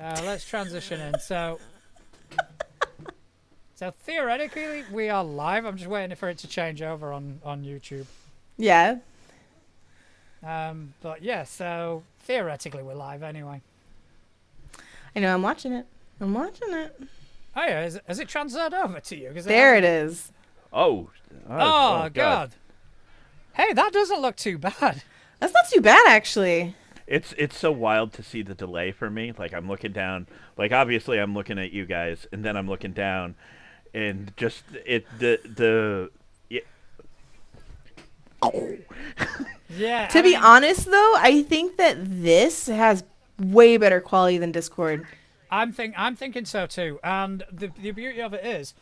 let's transition in. So theoretically, we are live. I'm just waiting for it to change over on YouTube. Yeah. But yeah, so theoretically, we're live anyway. I know. I'm watching it. Oh yeah, has it transferred over to you? There it is. Oh. Oh God. Hey, that doesn't look too bad. That's not too bad, actually. It's so wild to see the delay for me. Like, I'm looking down. Like, obviously, I'm looking at you guys, and then I'm looking down, and just Yeah. To be honest, though, I think that this has way better quality than Discord. I'm thinking so too. And the beauty of it is,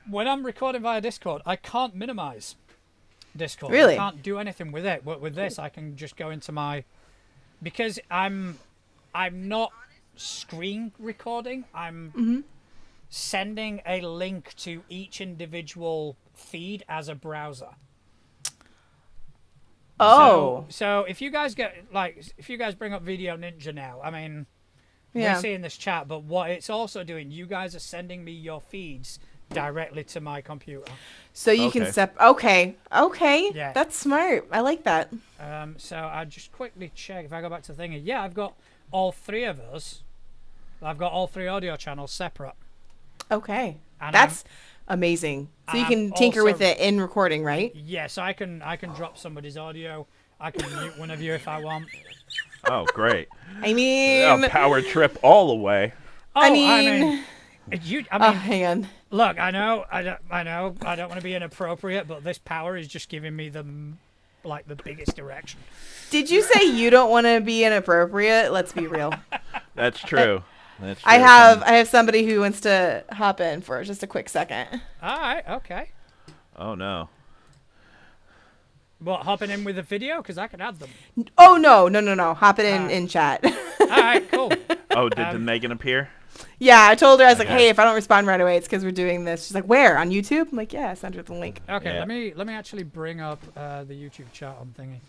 when I'm recording via Discord, I can't minimize Discord. Really? I can't do anything with it. But with this, I can just go into my, because I'm not screen recording. I'm sending a link to each individual feed as a browser. Oh. So if you guys if you guys bring up Video Ninja now, I mean, Yeah. we're seeing this chat, but what it's also doing, you guys are sending me your feeds directly to my computer. So you can Okay. Yeah. That's smart. I like that. So I just quickly check if I go back to the thing. Yeah, I've got all three of us. I've got all three audio channels separate. Okay. And That's amazing. So you can tinker with it in recording, right? Yeah, so I can drop somebody's audio. I can mute one of you if I want. Oh, great. I mean, Power trip all the way. Oh, I mean, hang on. Look, I know, I don't want to be inappropriate, but this power is just giving me the biggest direction. Did you say you don't want to be inappropriate? Let's be real. That's true. That's true. I have somebody who wants to hop in for just a quick second. All right, okay. Oh, no. What, hopping in with a video? Because I can add them. Oh, no. Hop it in chat. All right, cool. Oh, did Megan appear? Yeah, I told her, I was like, hey, if I don't respond right away, it's because we're doing this. She's like, where? On YouTube? I'm like, yeah, send her the link. Okay, Yeah. let me actually bring up the YouTube chat on thingy.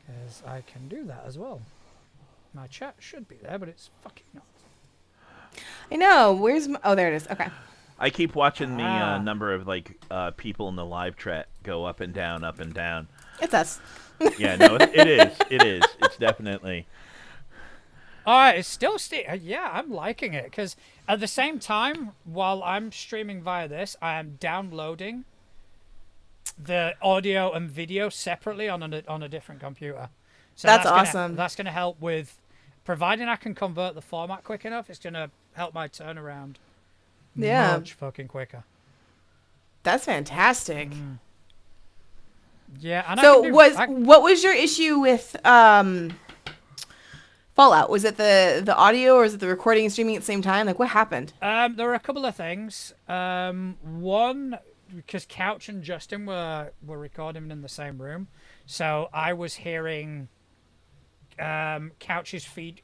Because I can do that as well. My chat should be there, but it's fucking not. I know. Where's my... Oh, there it is. Okay. I keep watching the number of people in the live chat go up and down, up and down. It's us. Yeah, no, it is. It is. It's definitely. All right, it's still yeah, I'm liking it because at the same time, while I'm streaming via this, I am downloading the audio and video separately on a different computer. So That's awesome. That's gonna help with, providing I can convert the format quick enough. It's gonna help my turnaround. Yeah. Much fucking quicker. That's fantastic. Yeah, and So what was your issue with Fallout? Was it the audio or was it the recording and streaming at the same time? Like, what happened? there were a couple of things. One, because Couch and Justin were recording in the same room, so I was hearing Couch's feed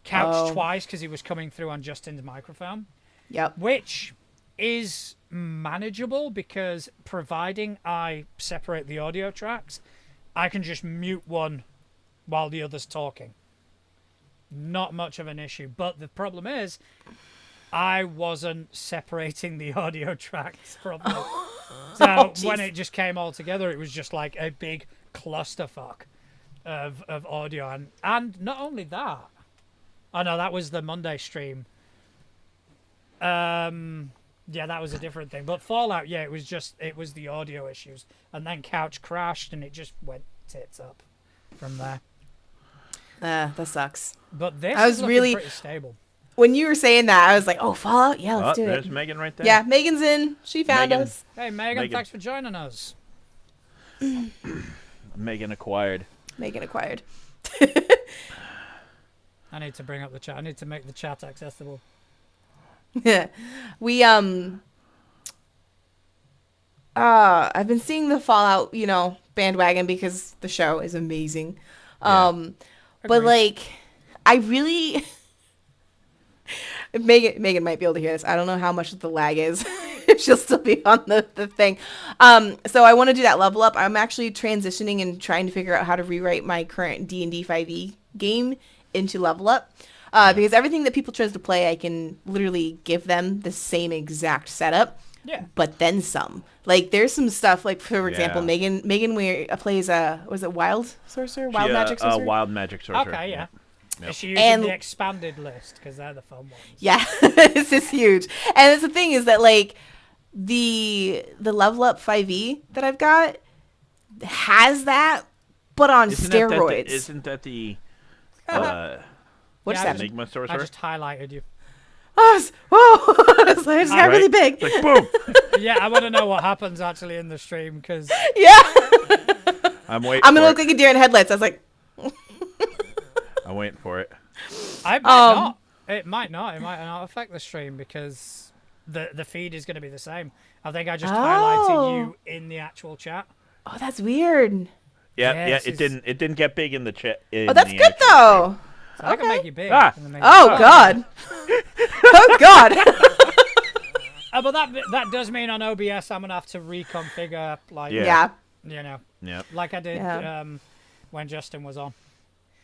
Couch twice because he was coming through on Justin's microphone. Yep. Which is manageable because providing I separate the audio tracks, I can just mute one while the other's talking. Not much of an issue. But the problem is, I wasn't separating the audio tracks properly. So when it just came all together, it was just like a big clusterfuck of audio. And not only that, oh no, that was the Monday stream. Yeah, that was a different thing. But Fallout, yeah, it was the audio issues. And then Couch crashed and it just went tits up from there. That sucks. But this I was is looking really pretty stable. When you were saying that, I was like, oh, Fallout? Yeah, let's do it. There's Megan right there. Yeah, Megan's in. She found Megan. us. Hey, Megan, thanks for joining us. Megan acquired. Megan acquired. I need to bring up the chat. I need to make the chat accessible. We I've been seeing the Fallout, bandwagon because the show is amazing. But like I really Megan might be able to hear this. I don't know how much the lag is. If she'll still be on the thing. So I want to do that level up. I'm actually transitioning and trying to figure out how to rewrite my current D&D 5e game into level up. because everything that people chose to play, I can literally give them the same exact setup. Yeah. But then some. Like there's some stuff like for example, Yeah. Megan plays was it Wild Sorcerer? Wild Magic Sorcerer? Wild Magic Sorcerer. Okay, yeah. Yep. Is she using And- the expanded list? Because they're the fun ones. Yeah, this is huge. And it's the thing is that like the level up 5e that I've got has that, but on steroids. Isn't that the What Yeah, just I happened? Enigma I Sorcerer? just highlighted you. I just got really big. It's like, boom! Yeah, I want to know what happens actually in the stream because Yeah, I'm waiting I'm gonna for look like a deer in headlights. I was like, I'm waiting for it. I might not. It might not. It might not affect the stream because the feed is going to be the same. I think I just highlighted you in the actual chat. oh, that's weird. Yeah, Yes, it didn't get big in the chat. Oh, that's good though. So I can Okay. make you big. Ah. and then make you Oh small. God. Oh God. But that does mean on OBS I'm gonna have to reconfigure like Yeah. Yeah. you know Yep. like I did Yeah. when Justin was on.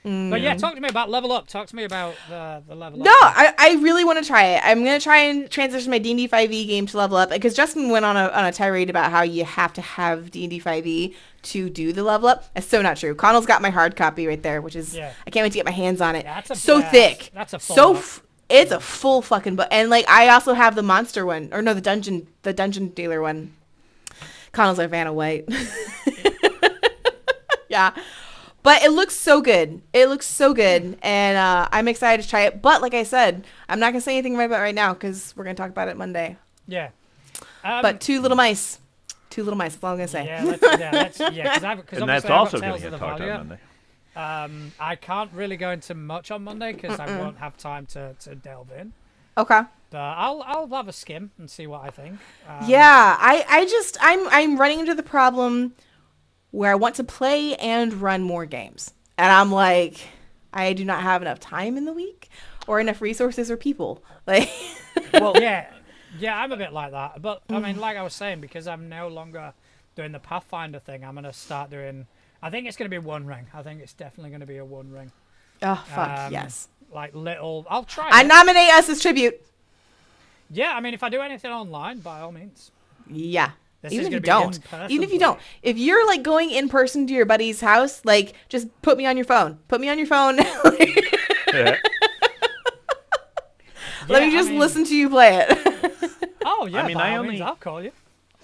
But yeah, talk to me about level up. Talk to me about the level No, up. I really want to try it. I'm gonna try and transition my D&D 5e game to level up because Justin went on a tirade about how you have to have D&D 5e to do the level up. That's so not true. Connell's got my hard copy right there, which is Yeah. I can't wait to get my hands on it. Yeah, that's a- so yeah, thick. that's a full so book. it's a full fucking book. And like I also have the monster one, or no, the dungeon dealer one. Connell's our Vanna White. Yeah. But it looks so good. It looks so good, and I'm excited to try it. But like I said, I'm not gonna say anything about it right now because we're gonna talk about it Monday. Yeah. But two little mice. That's all I'm gonna say. Yeah, because And that's also going to get talked on Monday. I can't really go into much on Monday because I won't have time to delve in. Okay. But I'll have a skim and see what I think. Yeah, I'm running into the problem where I want to play and run more games, and I'm like, I do not have enough time in the week or enough resources or people. Like, Well, yeah, I'm a bit like that. But I mean, like I was saying, because I'm no longer doing the Pathfinder thing, I'm gonna start doing. I think it's gonna be One Ring. I think it's definitely gonna be a One Ring. oh fuck yes. Like little. I'll try. I it. nominate us as tribute. Yeah, I mean, if I do anything online, by all means. Yeah. This Even is if you gonna be don't. in-person Even if you play. don't. If you're like going in person to your buddy's house, like just put me on your phone. Put me on your phone. Yeah. Let me Yeah, just I mean- listen to you play it. Oh yeah, I mean, by I all means, only- I'll call you.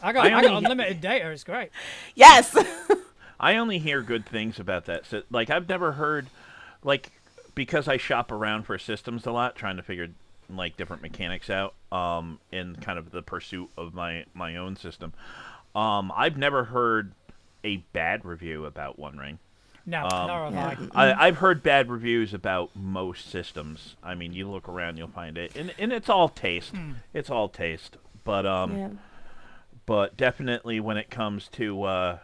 I got only- unlimited data. It's great. Yes. I only hear good things about that. So, like, I've never heard, like, because I shop around for systems a lot, trying to figure like different mechanics out, in kind of the pursuit of my own system. I've never heard a bad review about One Ring. No, nor have Yeah. I. I've heard bad reviews about most systems. I mean, you look around, you'll find it, and it's all taste. It's all taste, but Yeah. but definitely when it comes to One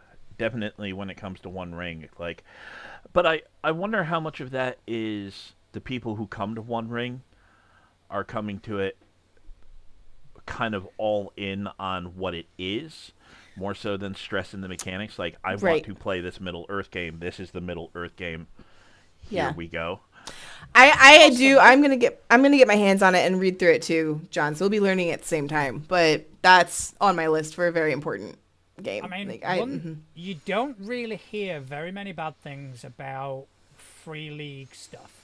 Ring, like, but I wonder how much of that is the people who come to One Ring are coming to it kind of all in on what it is, more so than stressing the mechanics. Like, I Right. want to play this Middle Earth game. This is the Middle Earth game. Here Yeah. we go. I do. I'm gonna get my hands on it and read through it too, John. So we'll be learning at the same time. But that's on my list for a very important game. I mean, Like, you don't really hear very many bad things about Free League stuff.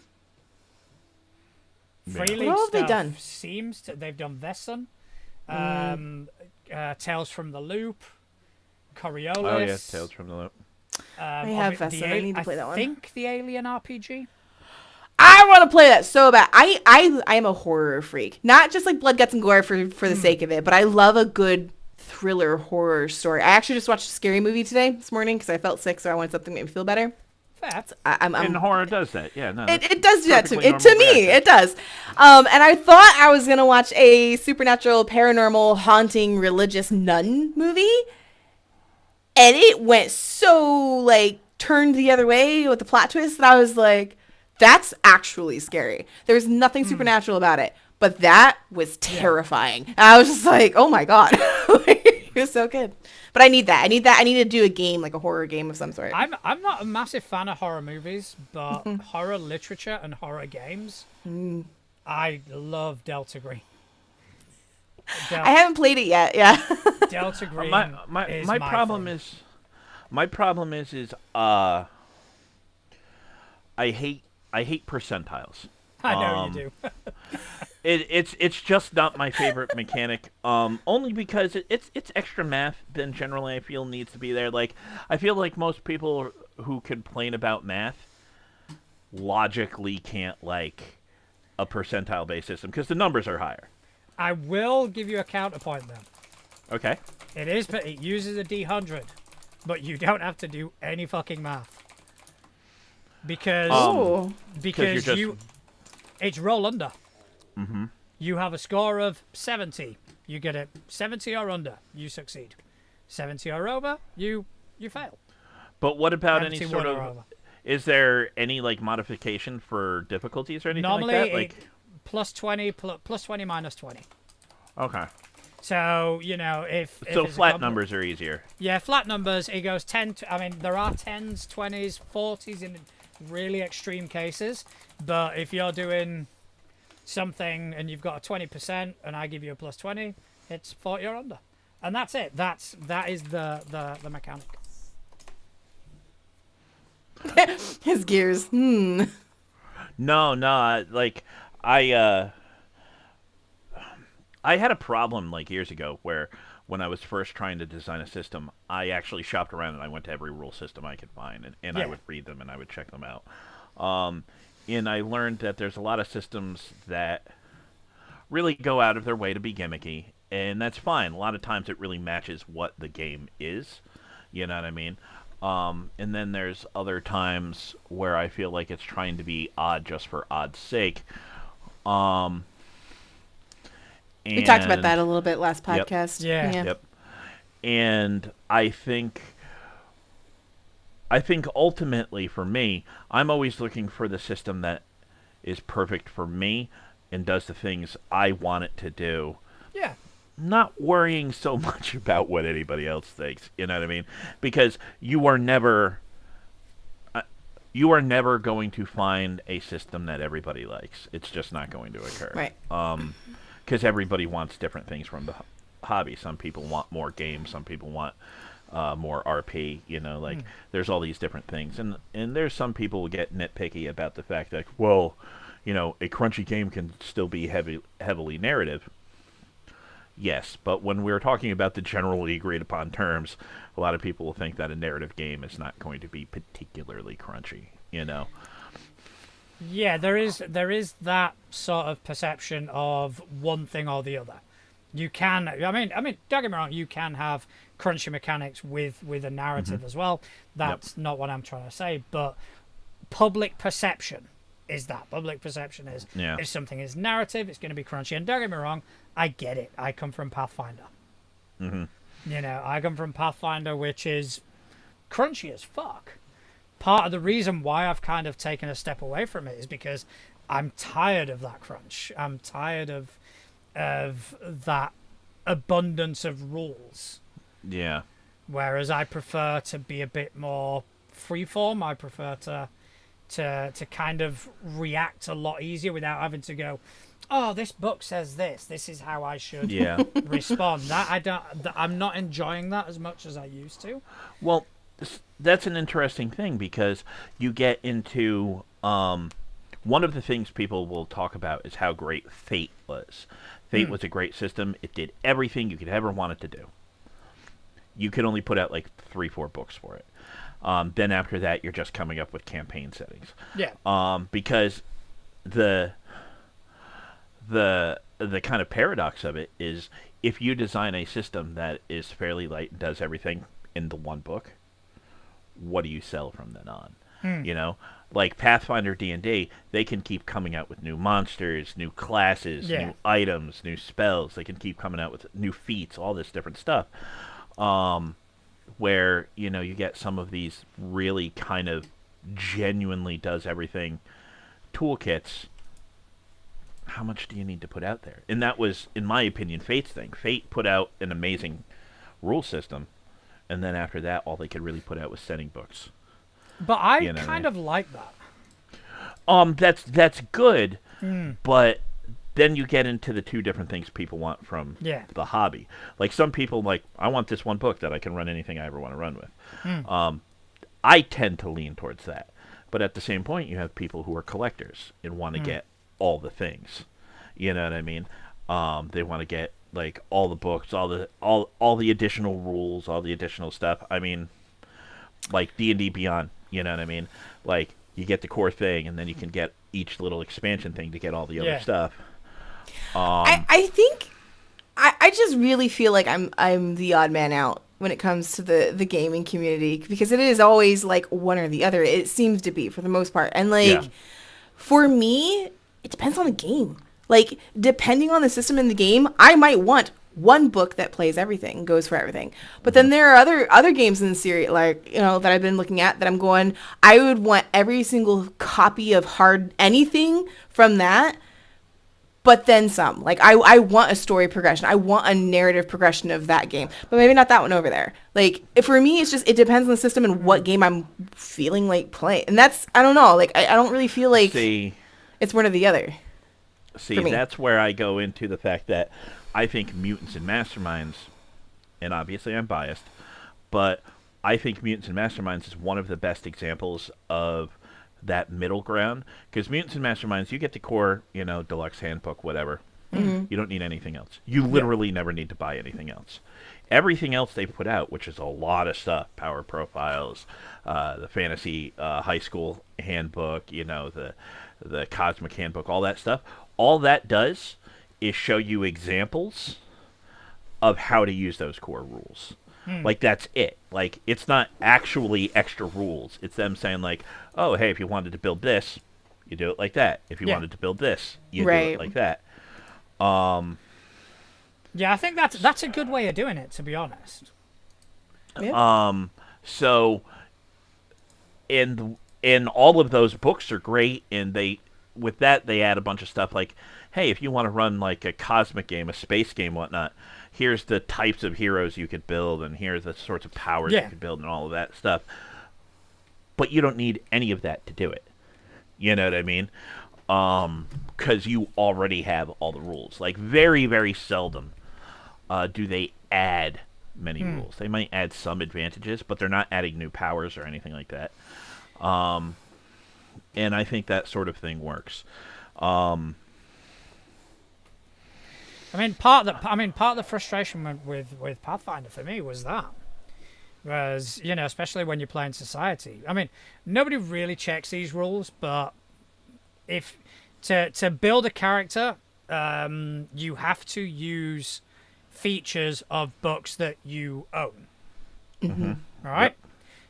Free Yeah. League What have stuff they done? seems to. They've done Vesson, Tales from the Loop, Coriolis. Oh yeah, Tales from the Loop. I have Vesson. I need to play that one. I think the Alien RPG. I want to play that so bad. I am a horror freak. Not just like blood, guts, and gore for the sake of it, but I love a good thriller horror story. I actually just watched a scary movie this morning because I felt sick, so I wanted something that made me feel better. Fair. And horror does that. Yeah, no. It does do that to me. perfectly To me, normal it does. And I thought I was gonna watch a supernatural, paranormal, haunting, religious nun movie, and it went so like turned the other way with the plot twist that I was like, "That's actually scary." There's nothing supernatural about it, but that was terrifying. And I was just like, "Oh my god." It was so good. But I need that. I need that. I need to do a game, like a horror game of some sort. I'm not a massive fan of horror movies, but horror literature and horror games, I love Delta Green. I haven't played it yet. Yeah. Delta Green. My problem thing. is I hate percentiles. I know you do. It's just not my favorite mechanic. Only because it's extra math than generally I feel needs to be there. Like I feel like most people who complain about math logically can't like a percentile based system because the numbers are higher. I will give you a counterpoint though. Okay. It uses a D100, but you don't have to do any fucking math. Because Oh. because you're you it's roll under. Mm-hmm. You have a score of 70. You get it 70 or under, you succeed. 70 or over, you fail. But what about any 71 sort or of? over. Is there any like modification for difficulties or anything Normally, like that? Like plus 20, plus 20, minus 20. okay. So, if So it's a flat numbers are easier. Yeah, flat numbers, it goes 10 to, I mean, there are 10s, 20s, 40s in really extreme cases, but if you're doing something and you've got a 20% and I give you a plus 20, it's 40 or under. And that's it. That is the mechanic. His gears. No, like I had a problem like years ago where when I was first trying to design a system, I actually shopped around and I went to every rule system I could find and I Yeah. would read them and I would check them out. And I learned that there's a lot of systems that really go out of their way to be gimmicky, and that's fine. A lot of times it really matches what the game is. You know what I mean? And then there's other times where I feel like it's trying to be odd just for odd's sake. We talked about And- that a little bit last Yep. podcast. Yeah. Yep. And I think ultimately for me, I'm always looking for the system that is perfect for me and does the things I want it to do. Yeah. Not worrying so much about what anybody else thinks, you know what I mean? Because you are never going to find a system that everybody likes. It's just not going to occur. Right. Because everybody wants different things from the hobby. Some people want more games. Some people want more RP. There's all these different things. And there's some people who get nitpicky about the fact that, well, a crunchy game can still be heavily narrative. Yes, but when we're talking about the generally agreed upon terms, a lot of people will think that a narrative game is not going to be particularly crunchy, Yeah, there is that sort of perception of one thing or the other. You can, I mean, don't get me wrong, you can have crunchy mechanics with a narrative as well. That's not what I'm trying to say, but public perception is that. Public perception is if something is narrative, it's going to be crunchy. And don't get me wrong, I get it. I come from Pathfinder. I come from Pathfinder, which is crunchy as fuck. Part of the reason why I've kind of taken a step away from it is because I'm tired of that crunch. I'm tired of that abundance of rules. Yeah. Whereas I prefer to be a bit more freeform. I prefer to kind of react a lot easier without having to go, oh, this book says this. This is how I should respond. I'm not enjoying that as much as I used to. Well, that's an interesting thing because you get into one of the things people will talk about is how great Fate was. Fate was a great system. It did everything you could ever want it to do. You could only put out like 3-4 books for it. Then after that, you're just coming up with campaign settings. Yeah. Because the kind of paradox of it is if you design a system that is fairly light and does everything in the one book, what do you sell from then on? Like Pathfinder D&D, they can keep coming out with new monsters, new classes, new items, new spells. They can keep coming out with new feats, all this different stuff. Where, you get some of these really kind of genuinely does everything toolkits. How much do you need to put out there? And that was, in my opinion, Fate's thing. Fate put out an amazing rule system, and then after that, all they could really put out was setting books. But I You know, kind of like that. That's good, but then you get into the two different things people want from Yeah. the hobby. Like some people, like I want this one book that I can run anything I ever want to run with. I tend to lean towards that, but at the same point, you have people who are collectors and want to get all the things. You know what I mean? They want to get like all the books, all the additional rules, all the additional stuff. I mean, like D&D Beyond. You know what I mean? Like you get the core thing, and then you can get each little expansion thing to get all the other Yeah. stuff. I think I just really feel like I'm the odd man out when it comes to the gaming community, because it is always like one or the other. It seems to be for the most part. And like Yeah. for me, it depends on the game. Like depending on the system in the game, I might want one book that plays everything, goes for everything. But then there are other games in the series, like, that I've been looking at, that I'm going, I would want every single copy of hard anything from that, but then some. Like I want a story progression. I want a narrative progression of that game, but maybe not that one over there. Like for me, it's just, it depends on the system and what game I'm feeling like playing. And that's, I don't know. Like I don't really feel like it's one or the other. See, for me. that's where I go into the fact that I think Mutants and Masterminds, and obviously I'm biased, but I think Mutants and Masterminds is one of the best examples of that middle ground. Because Mutants and Masterminds, you get the core, deluxe handbook, whatever. You don't need anything else. You literally never need to buy anything else. Everything else they put out, which is a lot of stuff, Power Profiles, the Fantasy High School Handbook, the Cosmic Handbook, all that stuff, all that does is show you examples of how to use those core rules. Like, that's it. Like, it's not actually extra rules. It's them saying, like, oh, hey, if you wanted to build this, you do it like that. If you wanted to build this, you do it like that. Yeah, I think that's a good way of doing it, to be honest. Yeah. So, and all of those books are great, and with that, they add a bunch of stuff like, hey, if you want to run like a cosmic game, a space game, whatnot, here's the types of heroes you could build, and here's the sorts of powers you could build, and all of that stuff. But you don't need any of that to do it. You know what I mean? Because you already have all the rules. Like, very, very seldom do they add many rules. They might add some advantages, but they're not adding new powers or anything like that. And I think that sort of thing works. Part of the frustration with Pathfinder for me was especially when you're playing Society. Nobody really checks these rules, but if to build a character, you have to use features of books that you own. Mm-hmm. All right. Yep.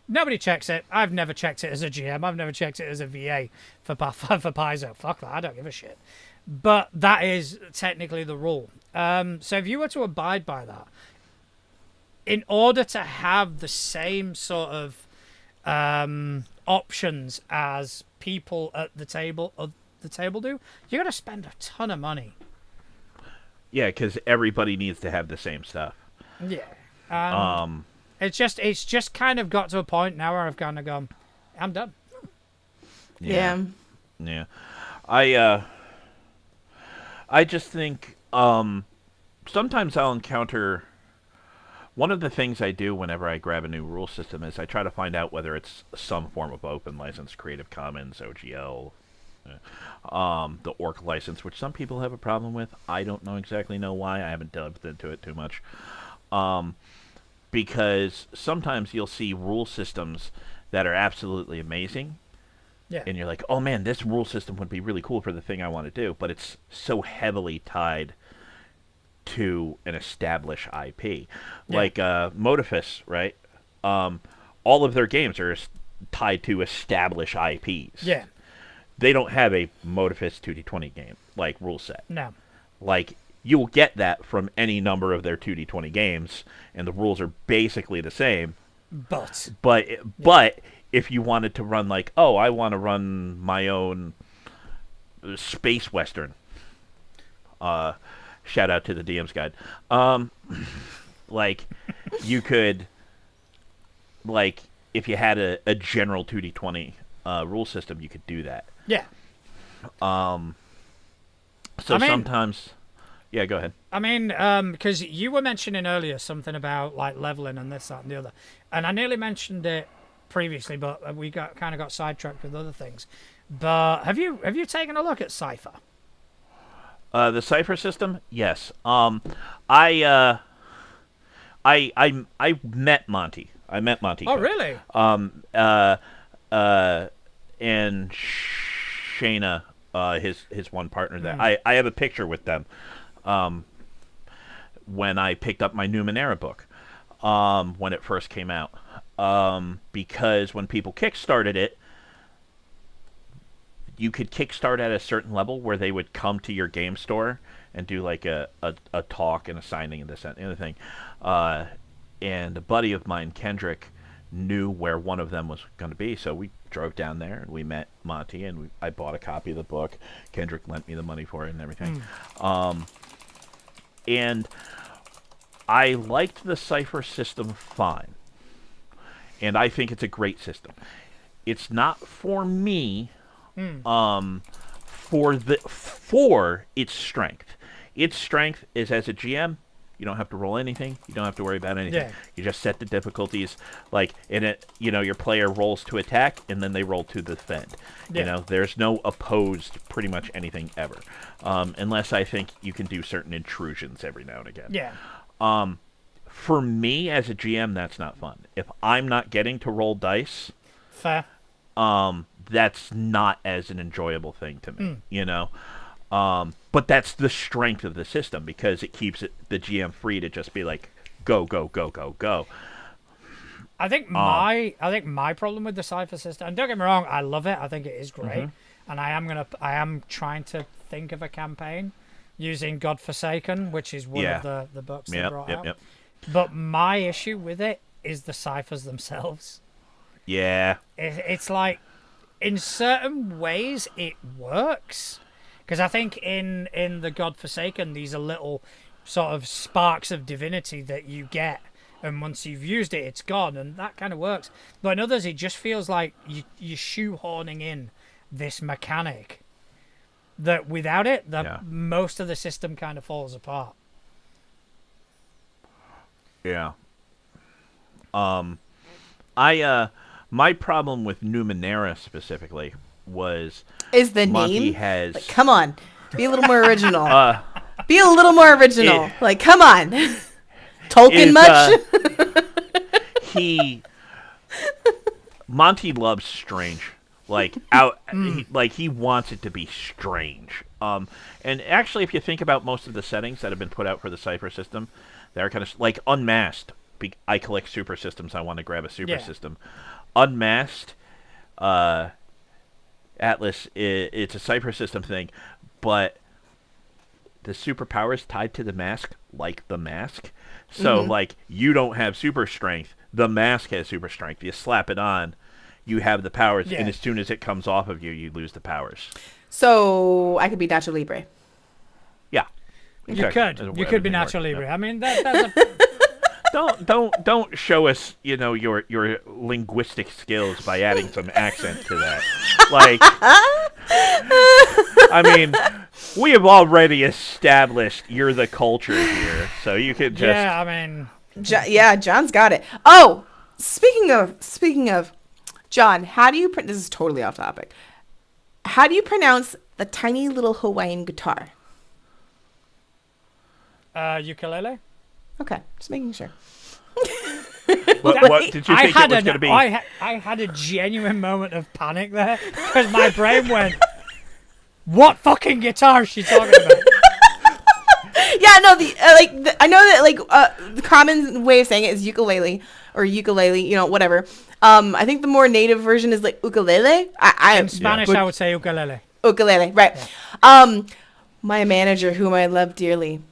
Nobody checks it. I've never checked it as a GM. I've never checked it as a VA for Paizo. Fuck that. I don't give a shit. But that is technically the rule. So if you were to abide by that, in order to have the same sort of options as people at the table do, you got to spend a ton of money. Yeah, because everybody needs to have the same stuff. Yeah. It's just kind of got to a point now where I've kind of gone, I'm done. Yeah. Yeah. I just think sometimes I'll encounter, one of the things I do whenever I grab a new rule system is I try to find out whether it's some form of open license, Creative Commons, OGL, the Orc license, which some people have a problem with. I don't exactly know why. I haven't delved into it too much. Because sometimes you'll see rule systems that are absolutely amazing. Yeah. And you're like, oh man, this rule system would be really cool for the thing I want to do, but it's so heavily tied to an established IP. Yeah. Like Modifus, right? All of their games are tied to established IPs. Yeah. They don't have a Modifus 2D20 game, like rule set. No. Like, you will get that from any number of their 2D20 games, and the rules are basically the same. But if you wanted to run like, oh, I want to run my own space western. Shout out to the DM's Guide. Like, you could, like, if you had a general 2d20 rule system, you could do that. Yeah. So I mean- sometimes, yeah, go ahead. I mean, because you were mentioning earlier something about like leveling and this, that, and the other, and I nearly mentioned it previously, but we kind of got sidetracked with other things. But have you taken a look at Cypher? The Cypher system, yes. I met Monty. I met Monty. Oh, Cook. really? And Shayna, his one partner there. I have a picture with them. When I picked up my Numenera book, when it first came out, because when people kickstarted it, you could kickstart at a certain level where they would come to your game store and do like a talk and a signing and this and the other thing. And a buddy of mine, Kendrick, knew where one of them was going to be, so we drove down there and we met Monty, and I bought a copy of the book. Kendrick lent me the money for it and everything. And I liked the Cypher system fine, and I think it's a great system. It's not for me. For its strength. Its strength is, as a GM, you don't have to roll anything. You don't have to worry about anything. Yeah. You just set the difficulties, like in it. You know, your player rolls to attack, and then they roll to defend. Yeah. You know, there's no opposed pretty much anything ever, unless I think you can do certain intrusions every now and again. Yeah. For me as a GM, that's not fun. If I'm not getting to roll dice, Fair. that's not as an enjoyable thing to me, you know. But that's the strength of the system, because it keeps the GM free to just be like, go, go, go, go, go. I think my problem with the Cypher system, and don't get me wrong, I love it. I think it is great, and I am trying to think of a campaign using Godforsaken, which is one of the books they brought out. Yep. But my issue with it is the ciphers themselves. Yeah. It's like, in certain ways it works, because I think in the Godforsaken, these are little sort of sparks of divinity that you get, and once you've used it, it's gone, and that kind of works. But in others, it just feels like you're shoehorning in this mechanic that without it, most of the system kind of falls apart. Yeah. My problem with Numenera specifically is the Monty name. has Like, come on, be a little more original. Be a little more original. Like, come on, Tolkien much? Monty loves strange. Like he wants it to be strange. And actually, if you think about most of the settings that have been put out for the Cypher system, they're kind of like Unmasked. I collect super systems. I want to grab a super system. Unmasked, Atlas, it's a Cypher system thing, but the superpower is tied to the mask, like the mask. So, like, you don't have super strength. The mask has super strength. You slap it on, you have the powers, and as soon as it comes off of you, you lose the powers. So I could be Nacho Libre. Yeah. You Exactly. could be Everything Nacho works, Libre. yeah. I mean, that's a... Don't show us, your linguistic skills by adding some accent to that. Like, I mean, we have already established you're the culture here, so you could just. Yeah, I mean. John's got it. Oh, speaking of, John, how do you this is totally off topic. How do you pronounce the tiny little Hawaiian guitar? Ukulele? Okay, just making sure. What did you think it was going to be? I had a genuine moment of panic there, because my brain went, what fucking guitar is she talking about? Yeah, no, I know that the common way of saying it is ukulele or ukulele, whatever. I think the more native version is like ukulele. In Spanish, I would say ukulele. Ukulele, right? Yeah. My manager, whom I love dearly,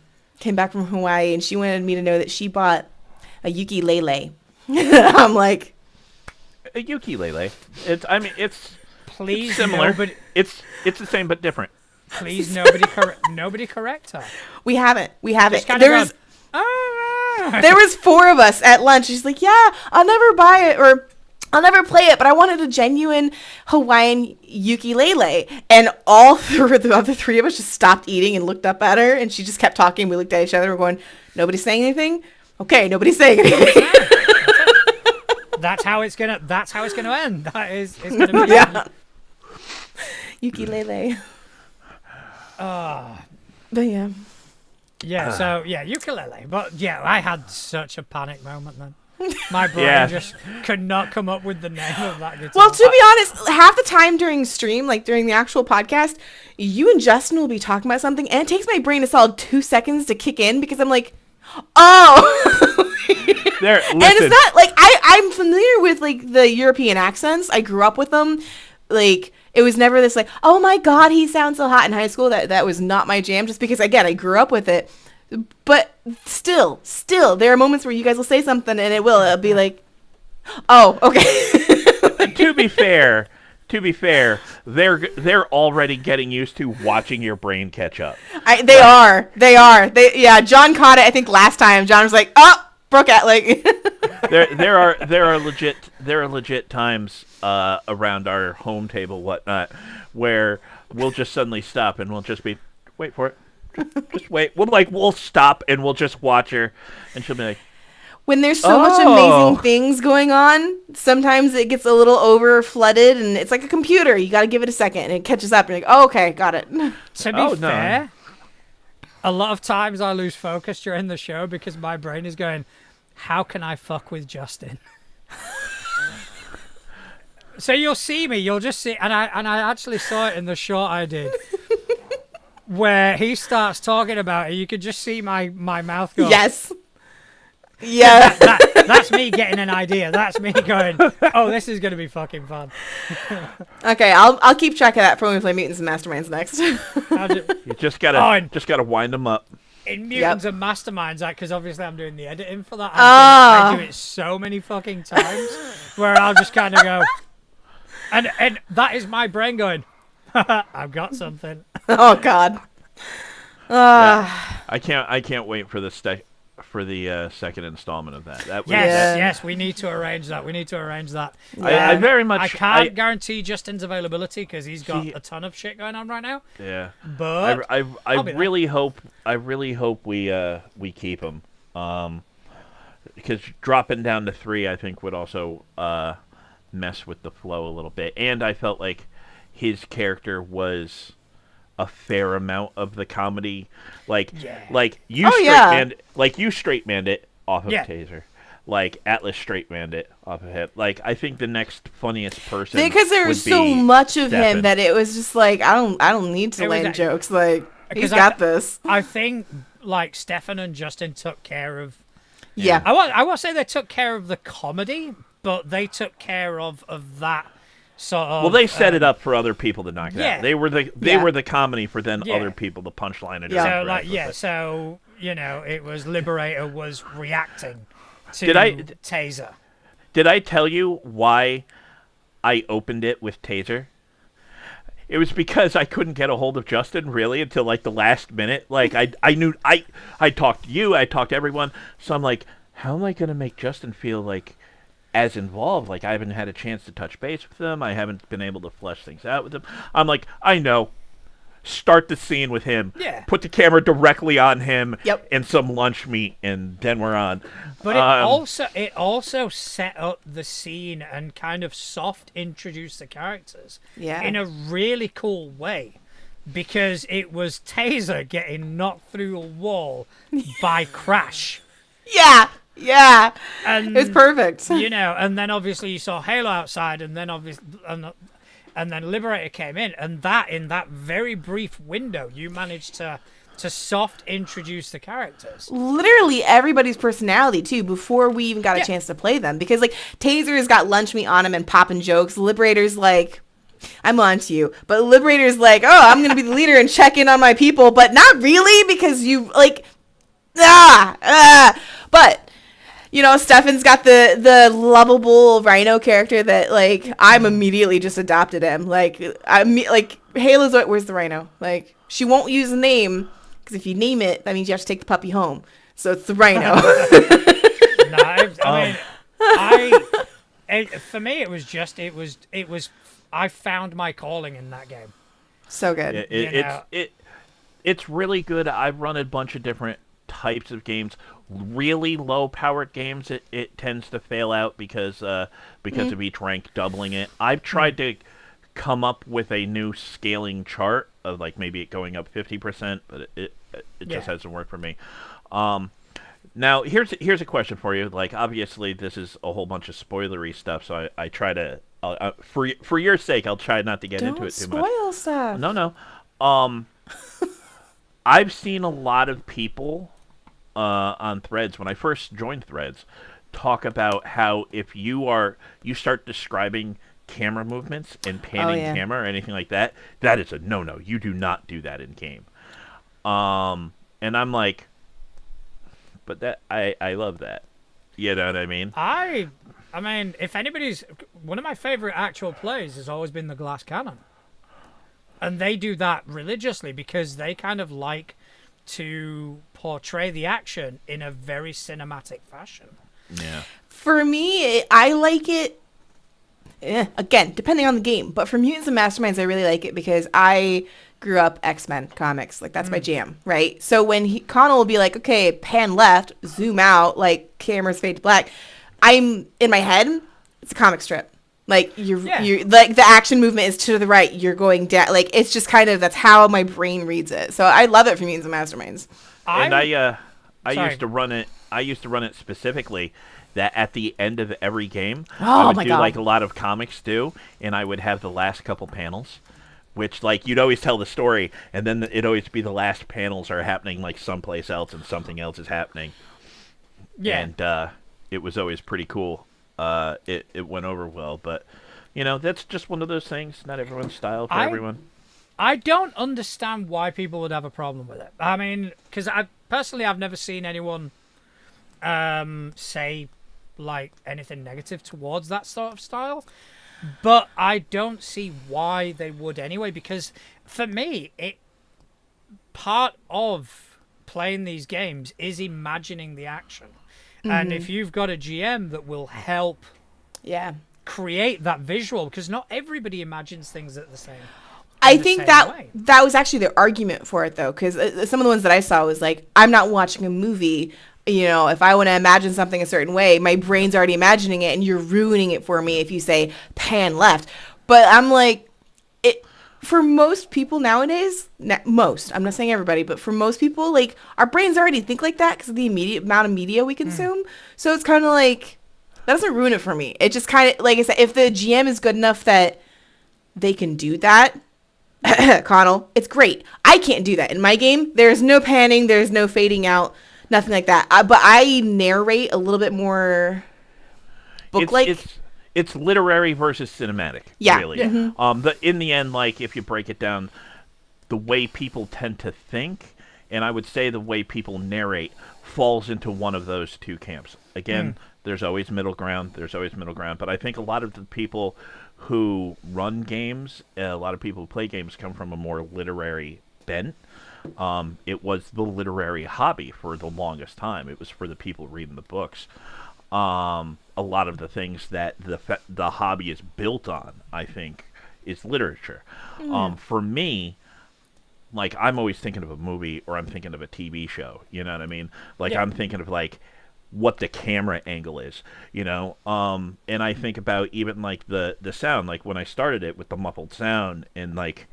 came back from Hawaii, and she wanted me to know that she bought a ukulele. I'm like, a ukulele. It's Please, similar. nobody, It's the same but different. please, nobody correct her. we haven't. Just kind of There's gone, all right. There was 4 of us at lunch. She's like, yeah, I'll never buy it or I'll never play it, but I wanted a genuine Hawaiian ukulele. And all the other 3 of us just stopped eating and looked up at her, and she just kept talking. We looked at each other. We're going, nobody's saying anything? Okay, nobody's saying anything. That's how it's gonna end. It's gonna be Yeah. Ukulele. But yeah. Yeah, so yeah, ukulele. But yeah, I had such a panic moment then. My brain Yeah. just could not come up with the name of that guitar. Well, to be honest, half the time during stream, like during the actual podcast, you and Justin will be talking about something, and it takes my brain a solid 2 seconds to kick in because I'm like, oh. There, And listen. it's not like I'm familiar with like the European accents. I grew up with them. Like it was never this like, oh my god, he sounds so hot in high school. That was not my jam. Just because again, I grew up with it. But still, there are moments where you guys will say something and it'll be like, oh, okay. to be fair, they're already getting used to watching your brain catch up. They are. Yeah, John caught it. I think last time John was like, oh, broke out. Like, there are legit times around our home table whatnot where we'll just suddenly stop and we'll just be wait for it. Just wait. We'll stop and we'll just watch her, and she'll be like, when there's so much amazing things going on, sometimes it gets a little over flooded, and it's like a computer. You got to give it a second, and it catches up. And you're like, oh, okay, got it. To be fair, a lot of times I lose focus during the show because my brain is going, how can I fuck with Justin? So you'll see me, you'll just see, and I actually saw it in the short I did, where he starts talking about it. You could just see my mouth go. Yes. Yeah. That's me getting an idea. That's me going, oh, this is going to be fucking fun. Okay, I'll keep track of that for when we play Mutants and Masterminds next. you just gotta wind them up. In Mutants and Masterminds, because obviously I'm doing the editing for that. I do it so many fucking times where I'll just kind of go, and that is my brain going, I've got something. Oh God. Yeah. I can't wait for the second installment of that. Yes, we need to arrange that. I very much. I can't guarantee Justin's availability because he's got a ton of shit going on right now. Yeah, but I really hope we keep him. Because dropping down to 3, I think would also mess with the flow a little bit, and I felt like his character was a fair amount of the comedy, like you straight manned it off of Taser, like Atlas straight manned it off of him. Like I think the next funniest person because there was so much of him that it was just like I don't need to land jokes. Like he's got this. I think like Stefan and Justin took care of. Yeah, I won't say they took care of the comedy, but they took care of that. Sort of, well, they set it up for other people to knock it out. They were the comedy for then other people to punchline it. So it was Liberator was reacting to Taser. Did I tell you why I opened it with Taser? It was because I couldn't get a hold of Justin really until like the last minute. Like I knew I talked to you, I talked to everyone, so I'm like, how am I gonna make Justin feel like as involved? Like I haven't had a chance to touch base with them. I haven't been able to flesh things out with them. I'm like, I know. Start the scene with him. Yeah. Put the camera directly on him. Yep. And some lunch meat, and then we're on. But it also set up the scene and kind of soft introduced the characters. Yeah. In a really cool way, because it was Taser getting knocked through a wall by Crash. Yeah. Yeah, and it was perfect. And then obviously you saw Halo outside, and then and then Liberator came in, and in that very brief window, you managed to soft introduce the characters. Literally everybody's personality too, before we even got a chance to play them. Because like Taser's got lunch meat on him and popping jokes. Liberator's like, I'm on to you, but Liberator's like, oh, I'm gonna be the leader and check in on my people, but not really because you like, but. Stefan's got the lovable Rhino character that, like, I'm immediately just adopted him. Like, Halo's like, where's the Rhino? Like, she won't use the name, because if you name it, that means you have to take the puppy home. So it's the Rhino. No, for me, it was. I found my calling in that game. So good. It's really good. I've run a bunch of different types of games. Really low-powered games, it tends to fail out because of each rank doubling it. I've tried to come up with a new scaling chart of like maybe it going up 50%, but it just hasn't worked for me. Now here's a question for you. Like obviously this is a whole bunch of spoilery stuff, so I try to for your sake I'll try not to get into it too much. Don't spoil stuff. No. I've seen a lot of people on Threads when I first joined Threads talk about how if you start describing camera movements and panning camera or anything like that, that is a no. You do not do that in game. And I'm like, but that I love that. You know what I mean? I mean, if anybody's one of my favorite actual plays has always been the Glass Cannon, and they do that religiously because they kind of like to portray the action in a very cinematic fashion. Yeah. For me, I like it. Again, depending on the game, but for Mutants and Masterminds, I really like it because I grew up X-Men comics. Like that's my jam, right? So when Connell will be like, "Okay, pan left, zoom out, like cameras fade to black," I'm in my head. It's a comic strip. Like you're like the action movement is to the right. You're going down. Like it's just kind of that's how my brain reads it. So I love it for Mutants and Masterminds. And I used to run it. I used to run it specifically that at the end of every game, I would do like a lot of comics do, and I would have the last couple panels, which like you'd always tell the story, and then it'd always be the last panels are happening like someplace else, and something else is happening. Yeah. And it was always pretty cool. It went over well, but you know that's just one of those things. Not everyone's style for everyone. I don't understand why people would have a problem with it. I mean, because I've never seen anyone say like anything negative towards that sort of style, but I don't see why they would anyway. Because for me, part of playing these games is imagining the action. And if you've got a GM that will help create that visual, because not everybody imagines things at the same I think that was actually the argument for it, though, because some of the ones that I saw was like, I'm not watching a movie. You know, if I want to imagine something a certain way, my brain's already imagining it, and you're ruining it for me if you say pan left. But I'm like, for most people nowadays, most, I'm not saying everybody, but for most people, like, our brains already think like that because of the immediate amount of media we consume. So it's kind of like, that doesn't ruin it for me. It just kind of, like I said, if the GM is good enough that they can do that, Connell, it's great. I can't do that. In my game, there's no panning, there's no fading out, nothing like that. But I narrate a little bit more book-like. It's literary versus cinematic, really. In the end, like, if you break it down, the way people tend to think, and I would say the way people narrate, falls into one of those two camps. Again, there's always middle ground, but I think a lot of the people who run games, a lot of people who play games come from a more literary bent. It was the literary hobby for the longest time. It was for the people reading the books. A lot of the things that the hobby is built on, I think, is literature. For me, like, I'm always thinking of a movie or I'm thinking of a TV show. You know what I mean? Like, I'm thinking of, like, what the camera angle is, you know? And I think about even, like, the sound. Like, when I started it with the muffled sound and, like,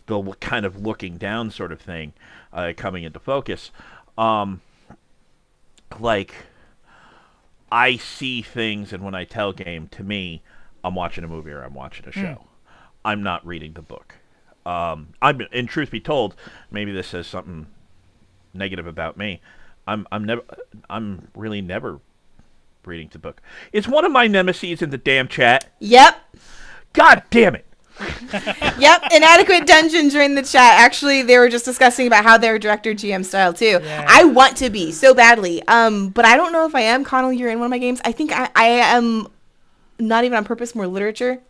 the kind of looking down sort of thing coming into focus, like, I see things, and when I tell game, to me, I'm watching a movie or I'm watching a show. I'm not reading the book. And truth be told, maybe this says something negative about me. I'm really never reading the book. It's one of my nemesis in the damn chat. Yep. God damn it. Yep, Inadequate Dungeon during the chat. Actually, they were just discussing about how they're director GM style too. Yeah. I want to be so badly, but I don't know if I am. Connell, you're in one of my games. I think I am not even on purpose, more literature.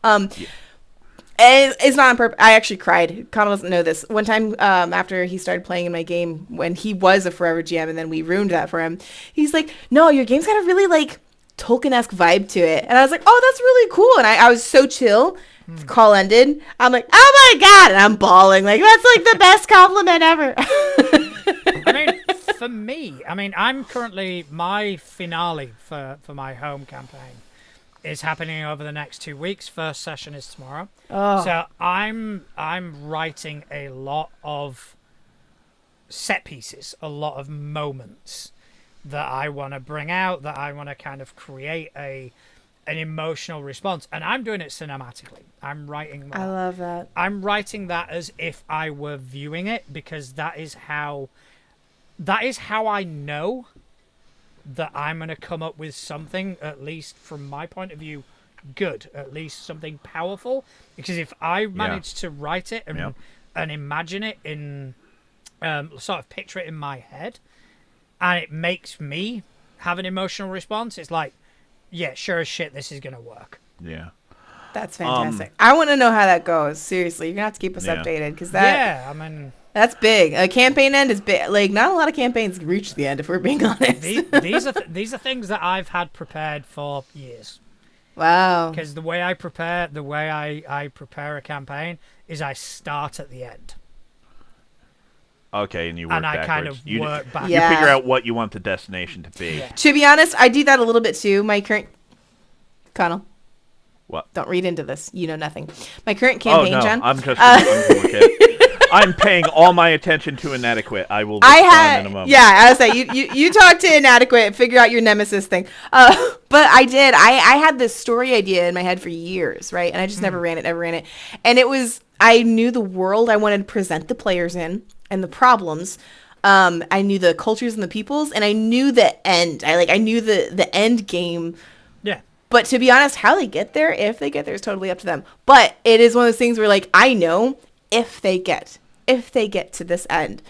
And it's not on purpose. I actually cried. Connell doesn't know this. One time, after he started playing in my game, when he was a Forever GM, and then we ruined that for him, he's like, "No, your game's got a really like Tolkien-esque vibe to it." And I was like, "Oh, that's really cool." And I was so chill. The call ended. I'm like, "Oh my god!" And I'm bawling. Like, that's like the best compliment ever. I mean, for me, I'm currently, my finale for my home campaign is happening over the next 2 weeks. First session is tomorrow. Oh. So I'm writing a lot of set pieces, a lot of moments that I want to bring out, that I want to kind of create an emotional response, and I'm doing it cinematically. I'm writing I love that. I'm writing that as if I were viewing it, because that is how I know that I'm going to come up with something, at least from my point of view, good, at least something powerful. Because if I manage to write it and imagine it in, sort of picture it in my head, and it makes me have an emotional response, it's like, yeah, sure as shit, this is going to work. Yeah. That's fantastic. I want to know how that goes. Seriously, you're going to have to keep us updated, because that's big. A campaign end is big. Like, not a lot of campaigns reach the end, if we're being honest. These are things that I've had prepared for years. Wow. Because the way I prepare a campaign is I start at the end. Okay, and you work backwards. I kind of work backwards. You figure out what you want the destination to be. Yeah. To be honest, I do that a little bit too. My current... Connell. What? Don't read into this. You know nothing. My current campaign, oh, no, John. I'm just I'm paying all my attention to Inadequate. I will respond in a moment. Yeah, I was saying, you talk to Inadequate and figure out your nemesis thing. But I did. I had this story idea in my head for years, right? And I just never ran it. And it was, I knew the world I wanted to present the players in and the problems. I knew the cultures and the peoples, and I knew the end. I knew the end game. Yeah. But to be honest, how they get there, if they get there, is totally up to them. But it is one of those things where, like, I know if they get to this end,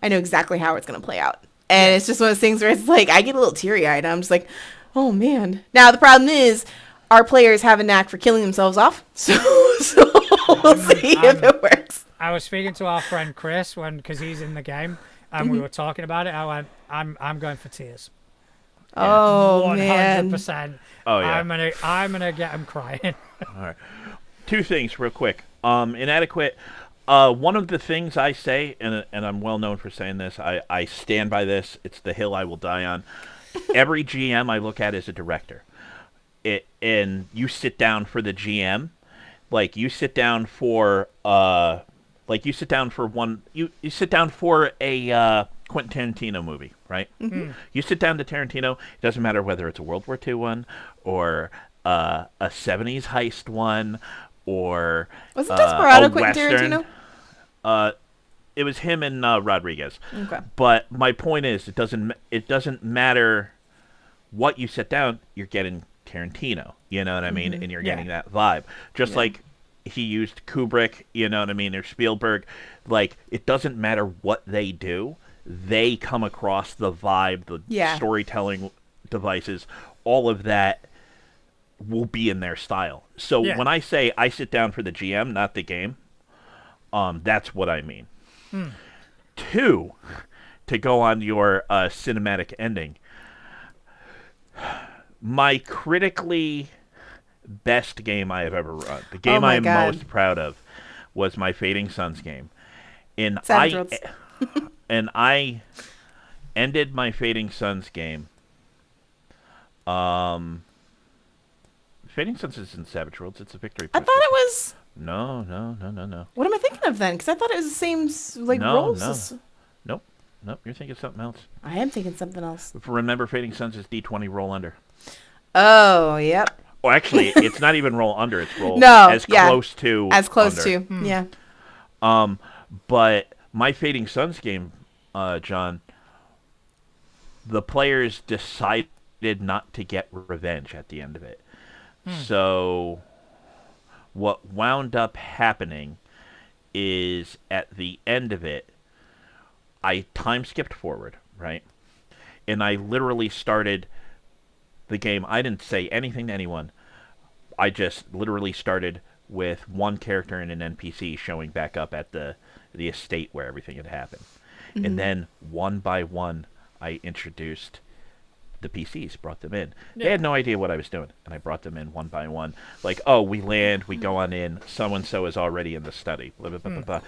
I know exactly how it's going to play out. And it's just one of those things where it's like, I get a little teary-eyed. I'm just like, oh, man. Now, the problem is, our players have a knack for killing themselves off. So we'll see if it works. I was speaking to our friend Chris, because he's in the game, and we were talking about it. I went, I'm going for tears. Oh, 100%. man. Oh, yeah. I'm gonna get him crying. All right. Two things real quick. Inadequate. One of the things I say, and I'm well known for saying this, I stand by this. It's the hill I will die on. Every GM I look at is a director. And you sit down for the GM, like you sit down for you sit down for a Quentin Tarantino movie, right? Mm-hmm. You sit down to Tarantino. It doesn't matter whether it's a World War II one or a 70s heist one or wasn't Desperado a Quentin Western. Tarantino? It was him and Rodriguez. Okay. But my point is, it doesn't matter what you sit down. You're getting Tarantino. You know what I mean? And you're getting that vibe. Just like he used Kubrick. You know what I mean? Or Spielberg. Like, it doesn't matter what they do. They come across the vibe, the storytelling devices, all of that will be in their style. So when I say I sit down for the GM, not the game, that's what I mean. Two, to go on your cinematic ending, my critically best game I have ever run, the game I am most proud of, was my Fading Suns game. And I ended my Fading Suns game. Fading Suns is in Savage Worlds. It's a victory. I thought it was... No. What am I thinking of then? Because I thought it was the same roles. Nope. You're thinking something else. I am thinking something else. Remember, Fading Suns is D20 roll under. Oh, yep. Oh, actually, it's not even roll under. It's roll close to to. Yeah. But my Fading Suns game, John, the players decided not to get revenge at the end of it. So what wound up happening is at the end of it, I time skipped forward, right? And I literally started the game. I didn't say anything to anyone. I just literally started with one character and an NPC showing back up at the estate where everything had happened. And then one by one, I introduced the PCs, brought them in. They had no idea what I was doing, and I brought them in one by one. Like, oh, we land, we go on in, so-and-so is already in the study, blah, blah, blah, blah, blah.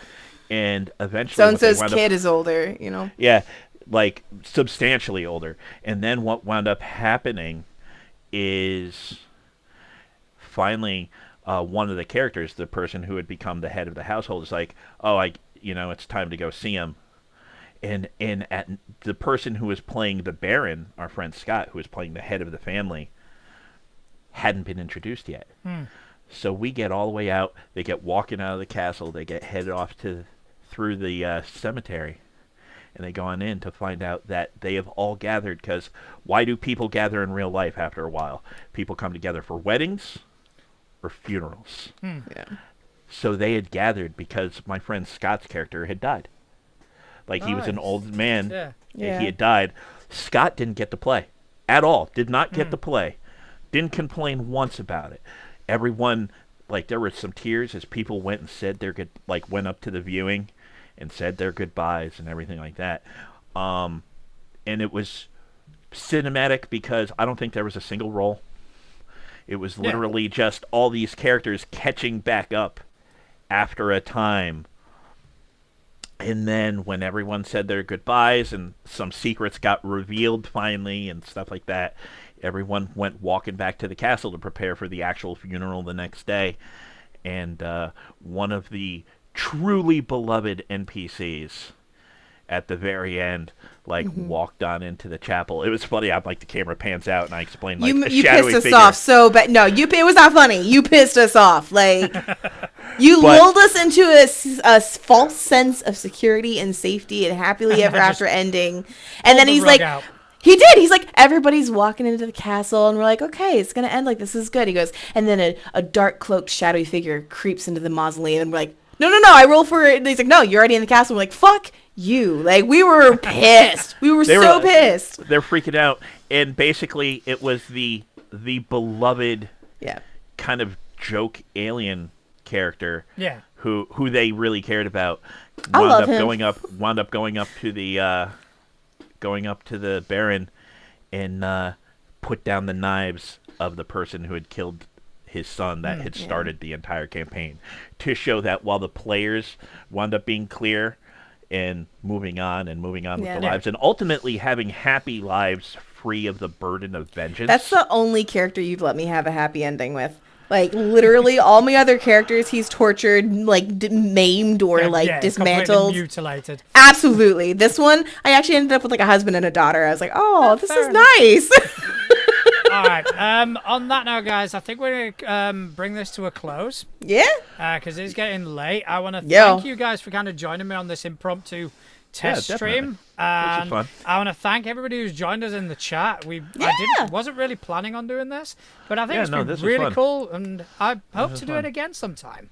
And eventually... So-and-so's kid is older, you know? Yeah, like, substantially older. And then what wound up happening is finally one of the characters, the person who had become the head of the household, is like, oh, it's time to go see him. And at the person who was playing the Baron, our friend Scott, who was playing the head of the family, hadn't been introduced yet. So we get all the way out. They get walking out of the castle. They get headed off through the cemetery. And they go on in to find out that they have all gathered, because why do people gather in real life after a while? People come together for weddings or funerals. Yeah. So they had gathered because my friend Scott's character had died. Like, he was an old man. Yeah. Yeah. He had died. Scott didn't get to play at all. Did not get to play. Didn't complain once about it. Everyone, like, there were some tears as people went and said went up to the viewing and said their goodbyes and everything like that. And it was cinematic because I don't think there was a single roll. It was literally just all these characters catching back up after a time. And then when everyone said their goodbyes and some secrets got revealed finally and stuff like that, everyone went walking back to the castle to prepare for the actual funeral the next day. And one of the truly beloved NPCs at the very end, walked on into the chapel. It was funny. The camera pans out and I explained, a you shadowy pissed us figure. off so bad. No, it was not funny. You pissed us off. You lulled us into a false sense of security and safety and happily ever after ending. And then he's like, he did. He's like, everybody's walking into the castle and we're like, okay, it's going to end this is good. He goes, and then a dark cloaked shadowy figure creeps into the mausoleum and we're like, no, I roll for it. And he's like, no, you're already in the castle. We're like, fuck you. We were pissed. We were so pissed. They're freaking out. And basically it was the beloved kind of joke alien character who they really cared about wound up going up to the Baron and put down the knives of the person who had killed his son that had started the entire campaign, to show that while the players wound up being clear and moving on with their lives and ultimately having happy lives free of the burden of vengeance. That's the only character you've let me have a happy ending with. Literally all my other characters he's tortured, maimed or dismantled, mutilated. Absolutely. This one I actually ended up with a husband and a daughter. I was like, oh, this is nice. All right. On that note, guys, I think we're gonna bring this to a close. Yeah. Because it's getting late. I want to thank you guys for kind of joining me on this impromptu test stream. And fun. I want to thank everybody who's joined us in the chat. I wasn't really planning on doing this, but I think it's been really cool, and I hope to do it again sometime.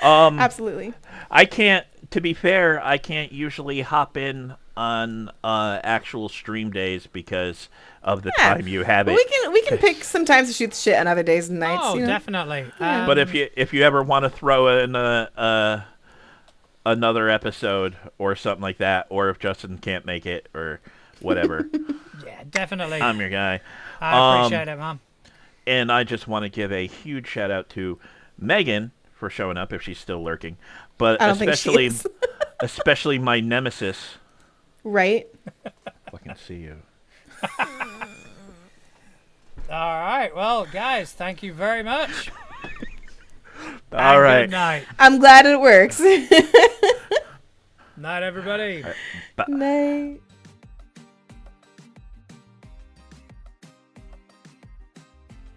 Absolutely. To be fair, I can't usually hop in on actual stream days because of the time you have it. We can pick some times to shoot the shit on other days and nights. Oh, definitely. But if you ever want to throw in another episode or something like that, or if Justin can't make it or whatever, yeah, definitely. I'm your guy. I appreciate it, Mom. And I just want to give a huge shout out to Megan for showing up if she's still lurking, but I don't think she is. especially my nemesis. Right. Fucking see you. All right. Well, guys, thank you very much. All right. Good night. I'm glad it works. Night, everybody. Bye. Night.